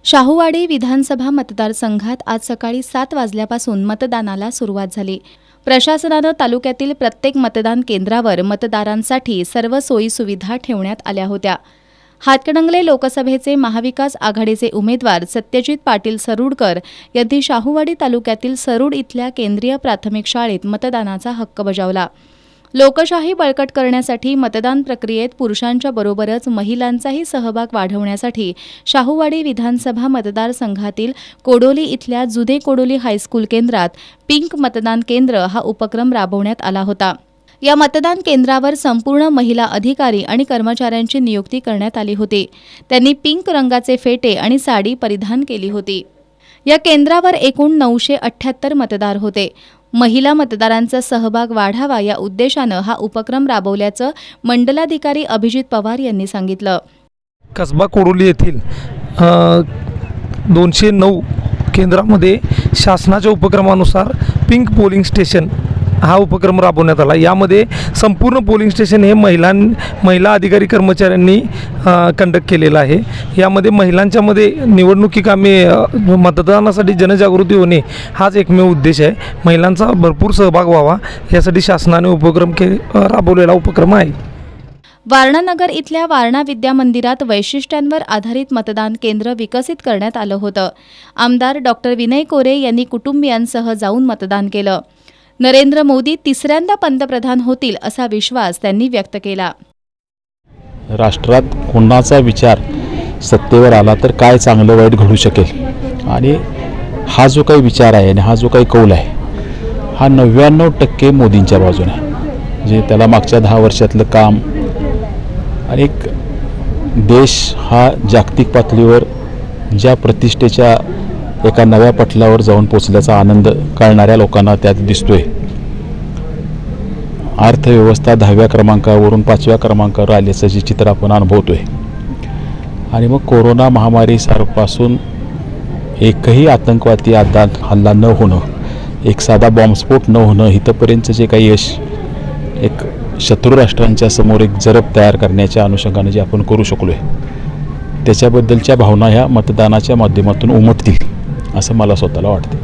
शाहूवाडी विधानसभा मतदारसंघात आज सकाळी 7 वाजल्यापासून मतदानाला सुरुवात झाली। प्रशासनाने तालुक्यातील प्रत्येक मतदान केंद्रावर मतदारांसाठी सर्व सोयी सुविधा ठेवण्यात आल्या होत्या। हातकणंगले लोकसभेचे महाविकास आघाडीचे उमेदवार सत्यजित पाटील सरुडकर यांनी शाहूवाडी तालुक्यातील सरुड इथल्या केंद्रीय प्राथमिक शाळेत मतदानाचा हक्क बजावला। लोकशाही बळकट करण्यासाठी मतदान प्रक्रियेत पुरुषांच्या बरोबरच महिलांचाही सहभाग वाढवण्यासाठी शाहूवाडी विधानसभा मतदारसंघातील कोडोली इथल्या जुदे कोडोली हायस्कूल केंद्रात पिंक मतदान केंद्र हा उपक्रम राबवण्यात आला होता। या मतदान केंद्रावर संपूर्ण महिला अधिकारी आणि कर्मचाऱ्यांची नियुक्ती करण्यात आली होती। त्यांनी पिंक रंगाचे फेटे आणि साडी परिधान केली होती। या केंद्रावर एकूण 978 मतदार होते। महिला मतदारांचा सहभाग वाढावा या उद्देशाने हा उपक्रम राबवल्याचं मंडलाधिकारी अभिजित पवार यांनी सांगितलं। कसबा कोडोली येथील 209 केंद्रामध्ये शासनाच्या उपक्रमानुसार पिंक पोलिंग स्टेशन हा उपक्रम राबवण्यात आला। यामध्ये संपूर्ण पोलिंग स्टेशन हे महिला अधिकारी कर्मचाऱ्यांनी कंडक्ट केलेलं आहे। यामध्ये महिलांच्यामध्ये निवडणुकी कामे मतदानासाठी जनजागृती होणे हाच एकमेव उद्देश आहे। महिलांचा भरपूर सहभाग व्हावा यासाठी शासनाने राबवलेला उपक्रम आहे। वारणानगर इथल्या वारणा विद्या मंदिरात वैशिष्ट्यांवर आधारित मतदान केंद्र विकसित करण्यात आलं होतं। आमदार डॉक्टर विनय कोरे यांनी कुटुंबियांसह जाऊन मतदान केलं। नरेंद्र मोदी तिसऱ्यांदा पंतप्रधान होतील असा विश्वास त्यांनी व्यक्त केला। राष्ट्रात कोणाचा विचार सत्तेवर आला तर काय चांगलं वाईट घडू शकेल आणि हा जो काही विचार आहे आणि हा जो काही कौल आहे हा 99% मोदींच्या बाजूने आहे। म्हणजे त्याला मागच्या 10 वर्षातलं काम आणि एक देश हा जागतिक पातळीवर ज्या प्रतिष्ठेच्या एका नव्या पटलावर जाऊन पोचल्याचा आनंद कळणाऱ्या लोकांना त्यात दिसतोय। अर्थव्यवस्था 10व्या क्रमांकावरून 5व्या क्रमांकावर आल्याचं जे चित्र आपण अनुभवतोय आणि मग कोरोना महामारीपासून एकही आतंकवादी हल्ला न होणं, एक साधा बॉम्बस्फोट न होणं, इथपर्यंत जे काही यश एक शत्रू राष्ट्रांच्या समोर एक जरब तयार करण्याच्या अनुषंगाने जे आपण करू शकलोय त्याच्याबद्दलच्या भावना ह्या मतदानाच्या माध्यमातून उमटतील असं मला स्वतःला वाटते।